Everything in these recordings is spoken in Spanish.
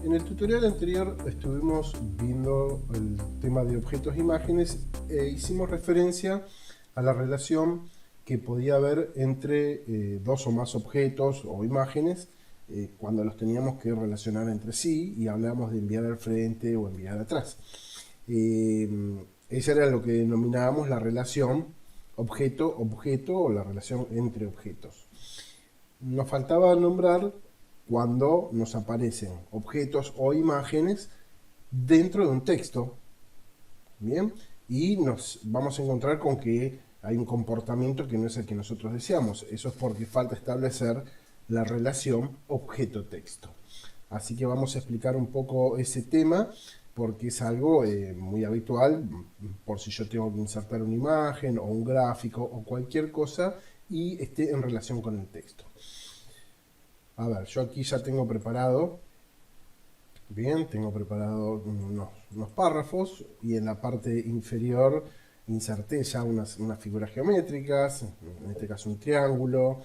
En el tutorial anterior estuvimos viendo el tema de objetos e imágenes e hicimos referencia a la relación que podía haber entre dos o más objetos o imágenes cuando los teníamos que relacionar entre sí y hablábamos de enviar al frente o enviar atrás. Esa era lo que denominábamos la relación objeto-objeto o la relación entre objetos. Nos faltaba nombrar cuando nos aparecen objetos o imágenes dentro de un texto, ¿bien? Y nos vamos a encontrar con que hay un comportamiento que no es el que nosotros deseamos. Eso es porque falta establecer la relación objeto-texto. Así que vamos a explicar un poco ese tema porque es algo muy habitual por si yo tengo que insertar una imagen o un gráfico o cualquier cosa y esté en relación con el texto. A ver, yo aquí ya tengo preparado, bien, tengo preparado unos párrafos y en la parte inferior inserté ya unas figuras geométricas, en este caso un triángulo.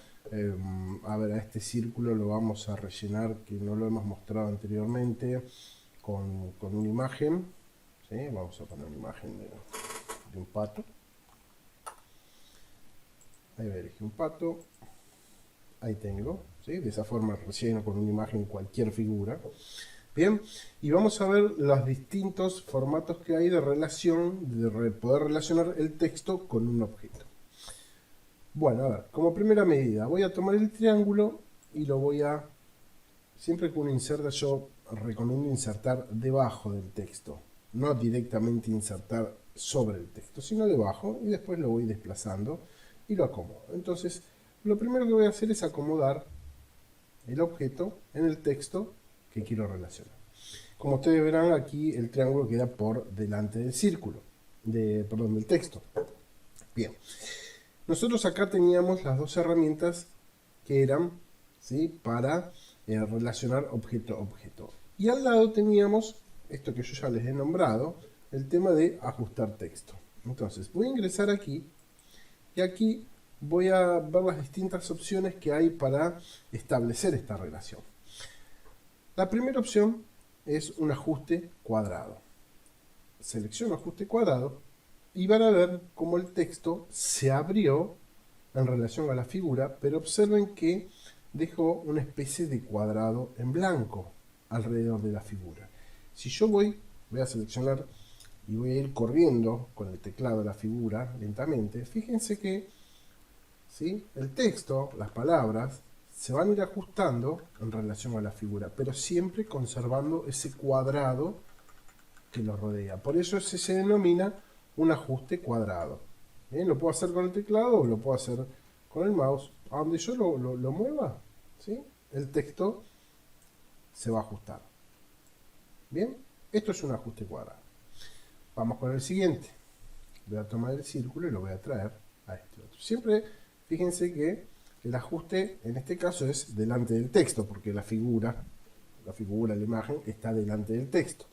A ver, a este círculo lo vamos a rellenar, que no lo hemos mostrado anteriormente, con una imagen. ¿Sí? Vamos a poner una imagen de un pato. Ahí voy a elegir un pato. Ahí tengo, ¿sí? De esa forma relleno con una imagen cualquier figura. Bien, y vamos a ver los distintos formatos que hay de relación, de poder relacionar el texto con un objeto. Bueno, a ver, como primera medida, voy a tomar el triángulo y lo voy a, siempre que uno inserta, yo recomiendo insertar debajo del texto, no directamente insertar sobre el texto, sino debajo, y después lo voy desplazando y lo acomodo. Entonces, lo primero que voy a hacer es acomodar el objeto en el texto que quiero relacionar. Como ustedes verán, aquí el triángulo queda por delante del círculo, del texto. Bien, nosotros acá teníamos las dos herramientas que eran, ¿sí?, para relacionar objeto-objeto. Y al lado teníamos, esto que yo ya les he nombrado, el tema de ajustar texto. Entonces, voy a ingresar aquí, y aquí voy a ver las distintas opciones que hay para establecer esta relación. La primera opción es un ajuste cuadrado. Selecciono ajuste cuadrado y van a ver cómo el texto se abrió en relación a la figura, pero observen que dejó una especie de cuadrado en blanco alrededor de la figura. Si yo voy a seleccionar y voy a ir corriendo con el teclado de la figura lentamente, fíjense que, ¿sí?, el texto, las palabras, se van a ir ajustando en relación a la figura, pero siempre conservando ese cuadrado que lo rodea. Por eso se denomina un ajuste cuadrado. ¿Bien? Lo puedo hacer con el teclado o lo puedo hacer con el mouse. A donde yo lo mueva, ¿sí?, el texto se va a ajustar. Bien, esto es un ajuste cuadrado. Vamos con el siguiente. Voy a tomar el círculo y lo voy a traer a este otro. Siempre fíjense que el ajuste en este caso es delante del texto, porque la figura, la imagen, está delante del texto.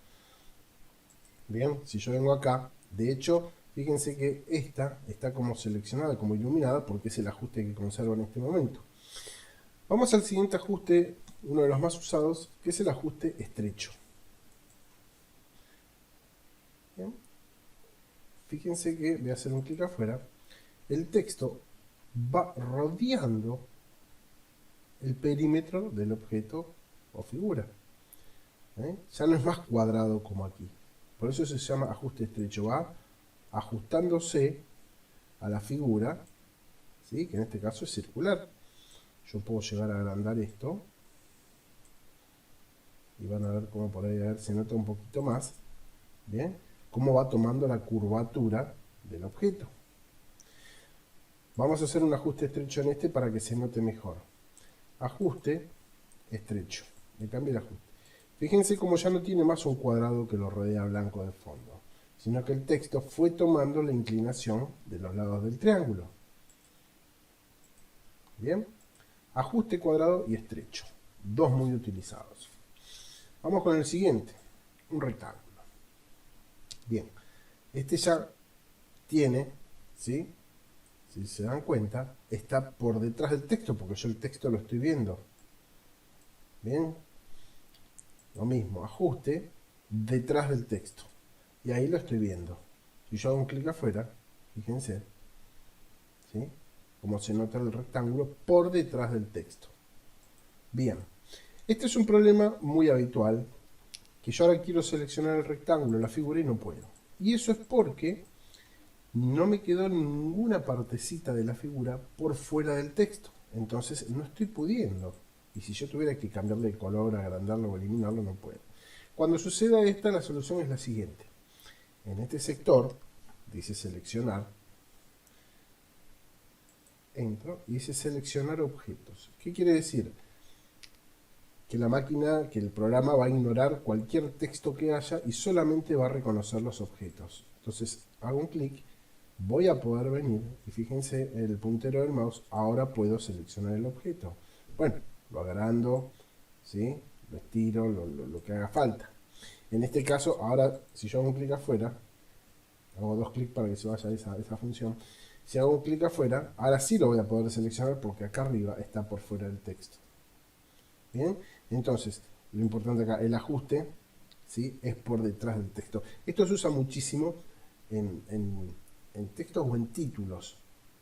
Bien, si yo vengo acá, de hecho, fíjense que esta está como seleccionada, como iluminada, porque es el ajuste que conservo en este momento. Vamos al siguiente ajuste, uno de los más usados, que es el ajuste estrecho. Bien. Fíjense que voy a hacer un clic afuera, el texto va rodeando el perímetro del objeto o figura. Ya no es más cuadrado como aquí. Por eso se llama ajuste estrecho. Va ajustándose a la figura, ¿sí?, que en este caso es circular. Yo puedo llegar a agrandar esto. Y van a ver cómo por ahí se nota un poquito más. Bien, cómo va tomando la curvatura del objeto. Vamos a hacer un ajuste estrecho en este para que se note mejor. Ajuste estrecho. Le cambio el ajuste. Fíjense cómo ya no tiene más un cuadrado que lo rodea blanco de fondo, sino que el texto fue tomando la inclinación de los lados del triángulo. Bien, ajuste cuadrado y estrecho. Dos muy utilizados. Vamos con el siguiente, un rectángulo. Bien, este ya tiene, ¿sí?, si se dan cuenta, está por detrás del texto, porque yo el texto lo estoy viendo. Bien, lo mismo, ajuste, detrás del texto. Y ahí lo estoy viendo. Si yo hago un clic afuera, fíjense, ¿sí? Como se nota el rectángulo por detrás del texto. Bien, este es un problema muy habitual, que yo ahora quiero seleccionar el rectángulo, la figura, y no puedo. Y eso es porque no me quedó ninguna partecita de la figura por fuera del texto. Entonces no estoy pudiendo. Y si yo tuviera que cambiarle de color, agrandarlo o eliminarlo, no puedo. Cuando suceda esta, la solución es la siguiente. En este sector, dice seleccionar, entro y dice seleccionar objetos. ¿Qué quiere decir? Que la máquina, que el programa va a ignorar cualquier texto que haya y solamente va a reconocer los objetos. Entonces hago un clic, voy a poder venir y fíjense el puntero del mouse, ahora puedo seleccionar el objeto. Bueno, lo agrando, ¿sí? Lo estiro, lo que haga falta. En este caso, ahora si yo hago un clic afuera, hago dos clics para que se vaya esa función. Si hago un clic afuera, ahora sí lo voy a poder seleccionar porque acá arriba está por fuera del texto. Bien, entonces lo importante acá, el ajuste, ¿sí? Es por detrás del texto. Esto se usa muchísimo en textos o en títulos.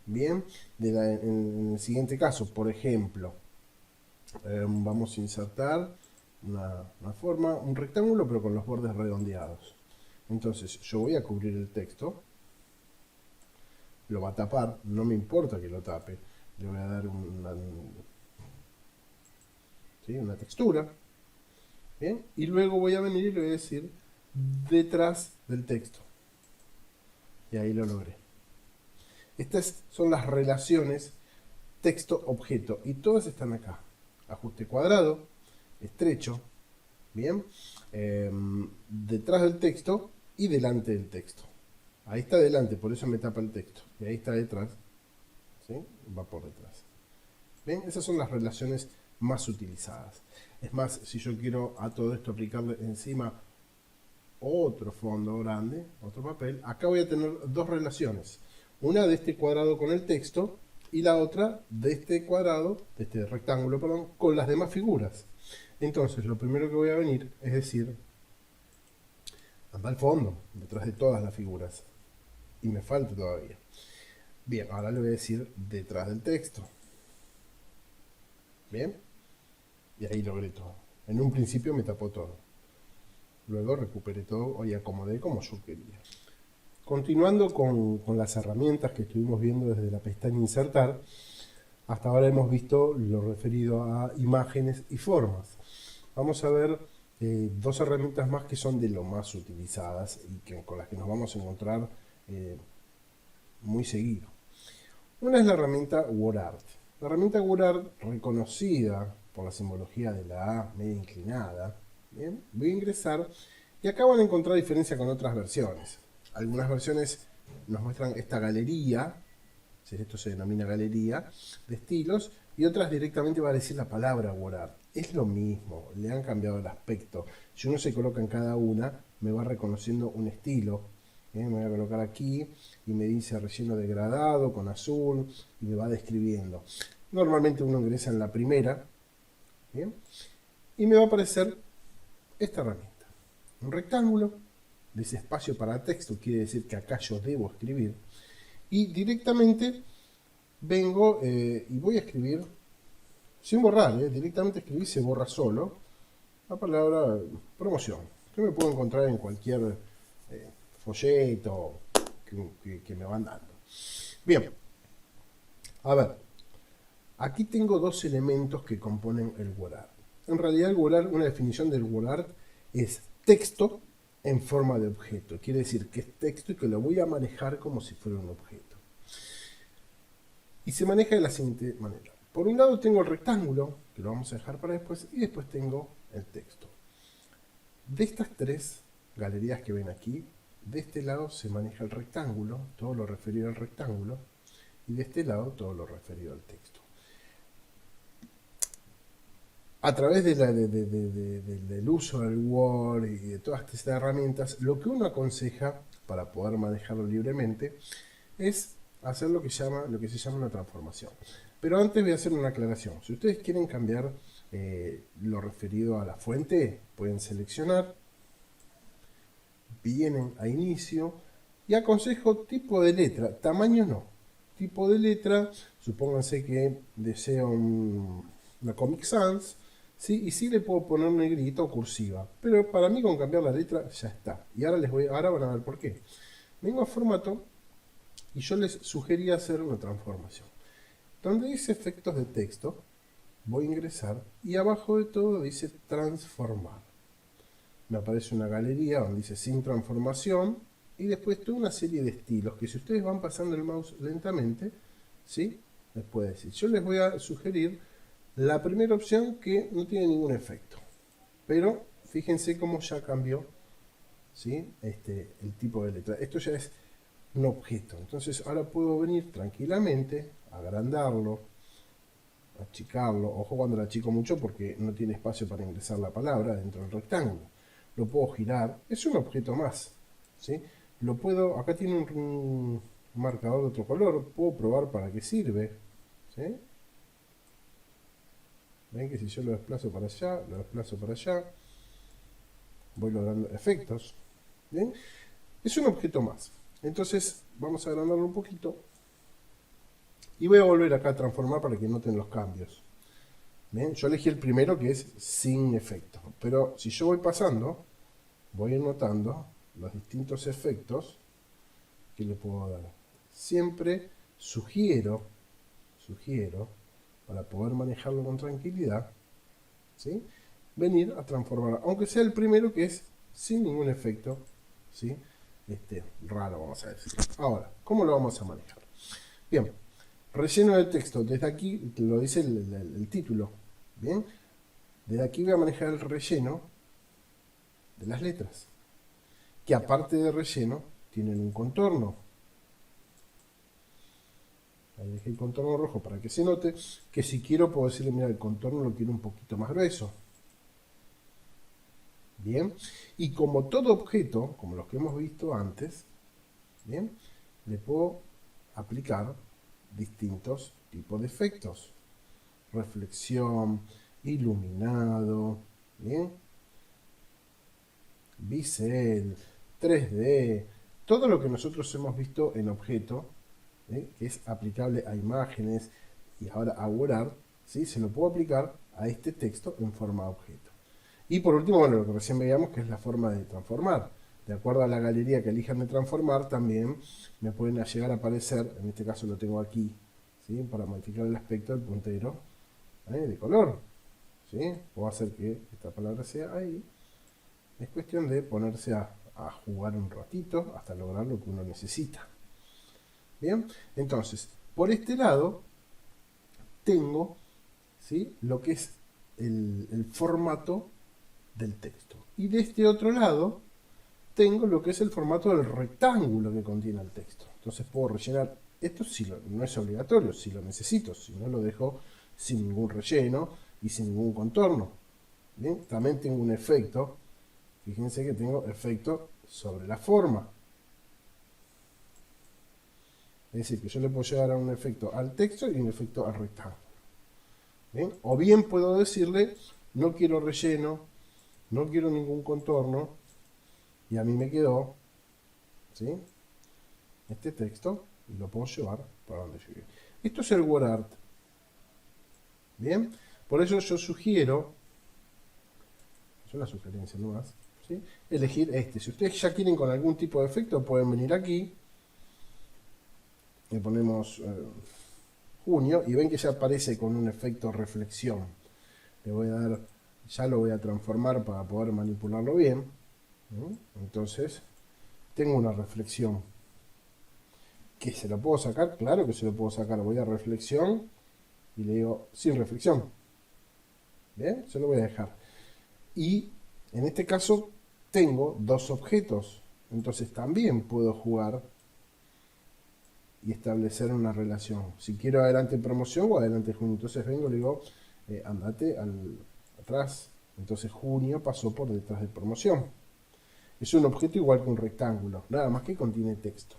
Bien, en el siguiente caso, por ejemplo, vamos a insertar una forma, un rectángulo pero con los bordes redondeados. Entonces yo voy a cubrir el texto, lo va a tapar, no me importa que lo tape, le voy a dar una textura, ¿bien? Y luego voy a venir y le voy a decir detrás del texto. Y ahí lo logré. Estas son las relaciones texto-objeto y todas están acá. Ajuste cuadrado, estrecho, ¿bien? Detrás del texto y delante del texto. Ahí está delante, por eso me tapa el texto. Y ahí está detrás, ¿sí? Va por detrás. ¿Bien? Esas son las relaciones más utilizadas. Es más, si yo quiero a todo esto aplicarle encima otro fondo grande, otro papel, acá voy a tener dos relaciones. Una de este cuadrado con el texto y la otra de este cuadrado, de este rectángulo, perdón, con las demás figuras. Entonces, lo primero que voy a venir es decir, anda al fondo, detrás de todas las figuras. Y me falta todavía. Bien, ahora le voy a decir detrás del texto. Bien. Y ahí logré todo. En un principio me tapó todo. Luego recuperé todo y acomodé como yo quería. Continuando con las herramientas que estuvimos viendo desde la pestaña Insertar, hasta ahora hemos visto lo referido a imágenes y formas. Vamos a ver dos herramientas más que son de lo más utilizadas y con las que nos vamos a encontrar muy seguido. Una es la herramienta WordArt. La herramienta WordArt, reconocida por la simbología de la A media inclinada, ¿bien? Voy a ingresar y acá van a encontrar diferencia con otras versiones. Algunas versiones nos muestran esta galería, esto se denomina galería, de estilos, y otras directamente va a decir la palabra WordArt. Es lo mismo, le han cambiado el aspecto. Si uno se coloca en cada una, me va reconociendo un estilo. Me voy a colocar aquí y me dice relleno degradado con azul y me va describiendo. Normalmente uno ingresa en la primera, ¿bien? Y me va a aparecer esta herramienta. Un rectángulo, dice espacio para texto, quiere decir que acá yo debo escribir. Y directamente vengo y voy a escribir, sin borrar, directamente escribir se borra solo, la palabra promoción, que me puedo encontrar en cualquier folleto que me van dando. Bien, a ver, aquí tengo dos elementos que componen el WordArt. En realidad el WordArt, una definición del WordArt es texto en forma de objeto. Quiere decir que es texto y que lo voy a manejar como si fuera un objeto. Y se maneja de la siguiente manera. Por un lado tengo el rectángulo, que lo vamos a dejar para después, y después tengo el texto. De estas tres galerías que ven aquí, de este lado se maneja el rectángulo, todo lo referido al rectángulo, y de este lado todo lo referido al texto. A través del uso del Word y de todas estas herramientas, lo que uno aconseja para poder manejarlo libremente es hacer lo que se llama una transformación. Pero antes voy a hacer una aclaración. Si ustedes quieren cambiar lo referido a la fuente, pueden seleccionar, vienen a inicio y aconsejo tipo de letra, tamaño no, tipo de letra, supónganse que deseo una Comic Sans, ¿sí? Y sí le puedo poner negrita o cursiva, pero para mí con cambiar la letra ya está. Y ahora van a ver por qué. Vengo a formato y yo les sugería hacer una transformación. Donde dice efectos de texto, voy a ingresar y abajo de todo dice transformar. Me aparece una galería donde dice sin transformación y después toda una serie de estilos que si ustedes van pasando el mouse lentamente, ¿sí? Les puede decir. Yo les voy a sugerir la primera opción que no tiene ningún efecto. Pero fíjense cómo ya cambió, ¿sí? El tipo de letra. Esto ya es un objeto. Entonces ahora puedo venir tranquilamente, agrandarlo, achicarlo. Ojo cuando lo achico mucho porque no tiene espacio para ingresar la palabra dentro del rectángulo. Lo puedo girar. Es un objeto más, ¿sí? Lo puedo, acá tiene un marcador de otro color. Puedo probar para qué sirve, ¿sí? Ven que si yo lo desplazo para allá, lo desplazo para allá, voy logrando efectos. ¿Bien? Es un objeto más. Entonces vamos a agrandarlo un poquito. Y voy a volver acá a transformar para que noten los cambios. Bien, yo elegí el primero que es sin efecto. Pero si yo voy pasando, voy notando los distintos efectos que le puedo dar. Siempre sugiero, para poder manejarlo con tranquilidad, ¿sí? Venir a transformar, aunque sea el primero que es sin ningún efecto, ¿sí? Raro, vamos a decir. Ahora, ¿cómo lo vamos a manejar? Bien, relleno de texto. Desde aquí, lo dice el título. Bien, desde aquí voy a manejar el relleno de las letras, que aparte de relleno, tienen un contorno. Ahí dejé el contorno rojo para que se note que si quiero puedo decirle, mira, el contorno lo quiero un poquito más grueso. Bien, y como todo objeto, como los que hemos visto antes, bien, le puedo aplicar distintos tipos de efectos. Reflexión, iluminado, bien, bisel, 3D, todo lo que nosotros hemos visto en objeto, que es aplicable a imágenes y ahora a Word, ¿sí? Se lo puedo aplicar a este texto en forma de objeto. Y por último, bueno, lo que recién veíamos que es la forma de transformar. De acuerdo a la galería que elijan de transformar, también me pueden llegar a aparecer, en este caso lo tengo aquí, ¿sí? Para modificar el aspecto del puntero de color. ¿Sí? Puedo hacer que esta palabra sea ahí. Es cuestión de ponerse a jugar un ratito hasta lograr lo que uno necesita. Bien, entonces, por este lado tengo, ¿sí? Lo que es el formato del texto. Y de este otro lado tengo lo que es el formato del rectángulo que contiene el texto. Entonces puedo rellenar esto, no es obligatorio, si lo necesito, si no lo dejo sin ningún relleno y sin ningún contorno. Bien, también tengo un efecto. Fíjense que tengo efecto sobre la forma. Es decir, que yo le puedo llegar a un efecto al texto y un efecto al rectángulo. ¿Bien? O bien puedo decirle, no quiero relleno, no quiero ningún contorno, y a mí me quedó, ¿sí? Este texto, y lo puedo llevar para donde yo quiero. Esto es el WordArt. Bien, por eso yo sugiero, es una sugerencia nomás, ¿sí? Elegir este. Si ustedes ya quieren con algún tipo de efecto, pueden venir aquí, le ponemos junio, y ven que ya aparece con un efecto reflexión. Le voy a dar, ya lo voy a transformar para poder manipularlo bien. Entonces, tengo una reflexión. ¿Que se lo puedo sacar? Claro que se lo puedo sacar. Voy a reflexión y le digo sin reflexión. Bien, se lo voy a dejar. Y en este caso tengo dos objetos. Entonces también puedo jugar y establecer una relación. Si quiero adelante promoción o adelante junio. Entonces vengo y le digo, andate atrás. Entonces junio pasó por detrás de promoción. Es un objeto igual que un rectángulo, nada más que contiene texto.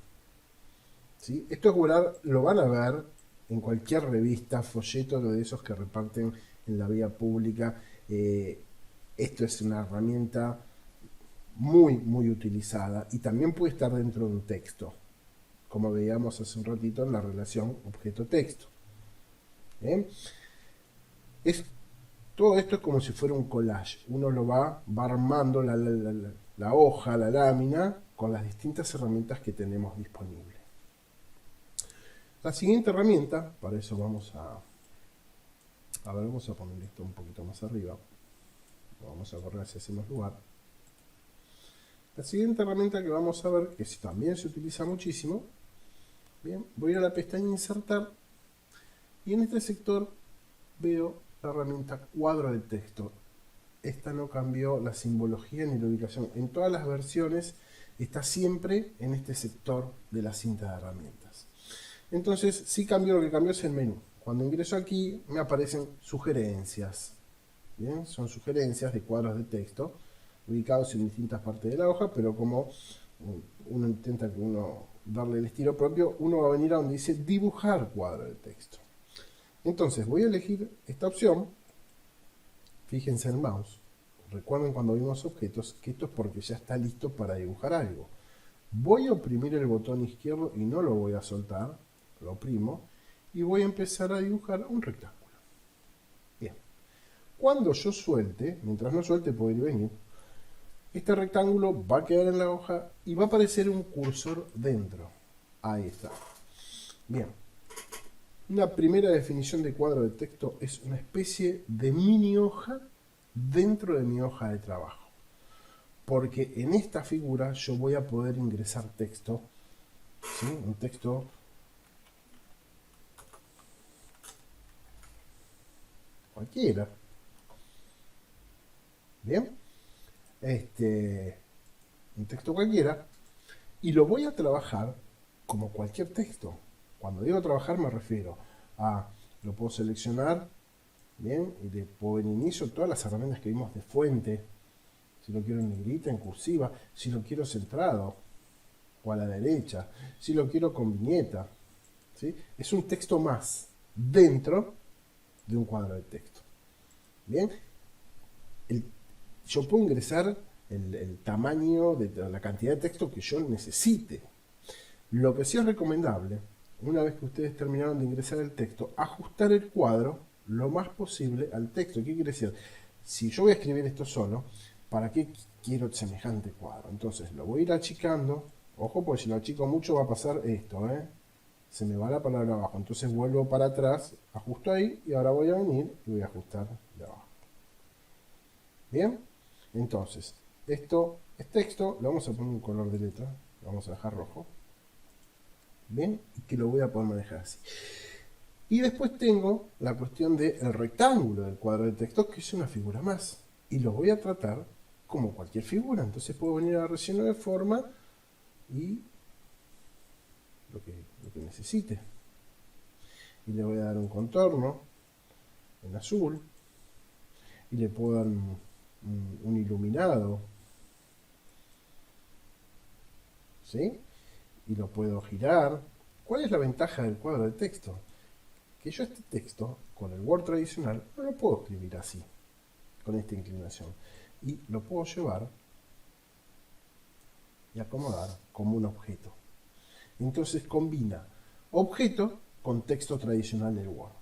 ¿Sí? Esto es lo van a ver en cualquier revista, folleto de esos que reparten en la vía pública. Esto es una herramienta muy utilizada y también puede estar dentro de un texto, como veíamos hace un ratito en la relación objeto-texto. ¿Bien? Todo esto es como si fuera un collage. Uno va armando la hoja, la lámina, con las distintas herramientas que tenemos disponibles. La siguiente herramienta, para eso vamos vamos a poner esto un poquito más arriba. Vamos a correr si hacemos lugar. La siguiente herramienta que vamos a ver, que también se utiliza muchísimo, bien, voy a ir a la pestaña Insertar y en este sector veo la herramienta cuadro de texto. Esta no cambió la simbología ni la ubicación. En todas las versiones está siempre en este sector de la cinta de herramientas. Entonces, sí cambió, lo que cambió es el menú. Cuando ingreso aquí me aparecen sugerencias. Bien, son sugerencias de cuadros de texto ubicados en distintas partes de la hoja, pero como uno intenta darle el estilo propio, uno va a venir a donde dice dibujar cuadro de texto. Entonces voy a elegir esta opción. Fíjense en el mouse. Recuerden cuando vimos objetos que esto es porque ya está listo para dibujar algo. Voy a oprimir el botón izquierdo y no lo voy a soltar. Lo oprimo y voy a empezar a dibujar un rectángulo. Bien. Cuando yo suelte, mientras no suelte puedo ir y venir, este rectángulo va a quedar en la hoja y va a aparecer un cursor dentro. Ahí está. Bien. Una primera definición de cuadro de texto es una especie de mini hoja dentro de mi hoja de trabajo. Porque en esta figura yo voy a poder ingresar texto, ¿sí? Un texto cualquiera. Bien. Un texto cualquiera. Y lo voy a trabajar como cualquier texto. Cuando digo trabajar me refiero a, lo puedo seleccionar, bien, y le puedo en inicio todas las herramientas que vimos de fuente, si lo quiero en negrita, en cursiva, si lo quiero centrado o a la derecha, si lo quiero con viñeta, ¿sí? Es un texto más dentro de un cuadro de texto. Bien, yo puedo ingresar el tamaño de la cantidad de texto que yo necesite. Lo que sí es recomendable, una vez que ustedes terminaron de ingresar el texto, ajustar el cuadro lo más posible al texto. ¿Qué quiere decir? Si yo voy a escribir esto solo, ¿para qué quiero semejante cuadro? Entonces lo voy a ir achicando. Ojo, porque si lo achico mucho va a pasar esto, se me va la palabra abajo. Entonces vuelvo para atrás, ajusto ahí y ahora voy a venir y voy a ajustar de abajo. Bien, entonces esto es texto, le vamos a poner un color de letra, lo vamos a dejar rojo. Bien, y que lo voy a poder manejar así. Y después tengo la cuestión del rectángulo del cuadro de texto, que es una figura más. Y lo voy a tratar como cualquier figura. Entonces puedo venir a relleno de forma y lo que necesite. Y le voy a dar un contorno en azul. Y le puedo dar un iluminado. ¿Sí? Y lo puedo girar. ¿Cuál es la ventaja del cuadro de texto? Que yo este texto, con el Word tradicional, no lo puedo escribir así, con esta inclinación. Y lo puedo llevar y acomodar como un objeto. Entonces combina objeto con texto tradicional del Word.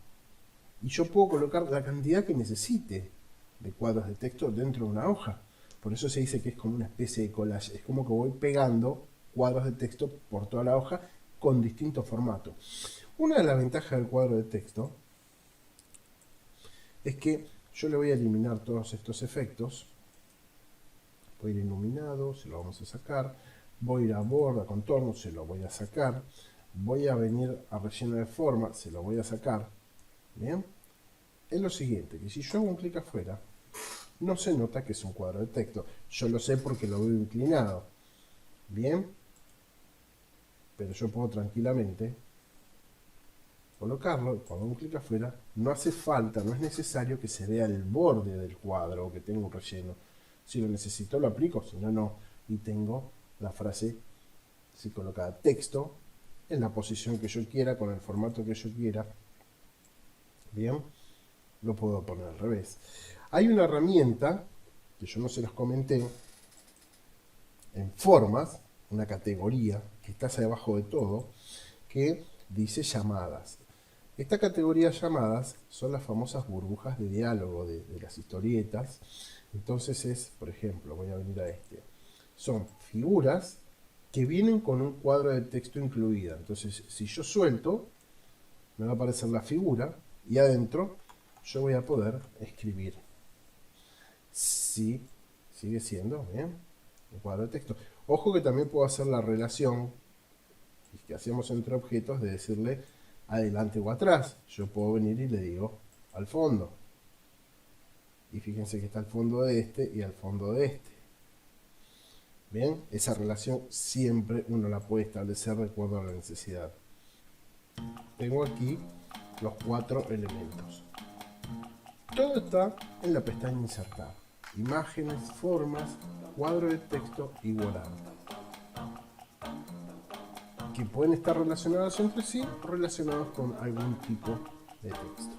Y yo puedo colocar la cantidad que necesite de cuadros de texto dentro de una hoja. Por eso se dice que es como una especie de collage. Es como que voy pegando cuadros de texto por toda la hoja con distintos formatos. Una de las ventajas del cuadro de texto es que yo le voy a eliminar todos estos efectos. Voy a ir a iluminado, se lo vamos a sacar. Voy a ir a borda, contorno, se lo voy a sacar. Voy a venir a relleno de forma, se lo voy a sacar. Bien. Es lo siguiente, que si yo hago un clic afuera, no se nota que es un cuadro de texto. Yo lo sé porque lo veo inclinado. Bien. Pero yo puedo tranquilamente colocarlo y cuando hago un clic afuera, no hace falta, no es necesario que se vea el borde del cuadro o que tenga un relleno. Si lo necesito lo aplico, si no, no. Y tengo la frase si colocada texto en la posición que yo quiera, con el formato que yo quiera. Bien. lo puedo poner al revés. Hay una herramienta, que yo no se las comenté, en formas, una categoría que está hacia abajo de todo, que dice llamadas. Esta categoría llamadas son las famosas burbujas de diálogo de las historietas. Entonces es, por ejemplo, voy a venir a este. Son figuras que vienen con un cuadro de texto incluida. Entonces, si yo suelto, me va a aparecer la figura y adentro yo voy a poder escribir. Sí, sigue siendo, ¿bien? Un cuadro de texto. Ojo que también puedo hacer la relación que hacemos entre objetos de decirle adelante o atrás. Yo puedo venir y le digo al fondo. Y fíjense que está al fondo de este y al fondo de este. Bien, esa relación siempre uno la puede establecer de acuerdo a la necesidad. Tengo aquí los 4 elementos. Todo está en la pestaña insertar. Imágenes, formas, cuadro de texto y volante. Que pueden estar relacionados entre sí o relacionados con algún tipo de texto.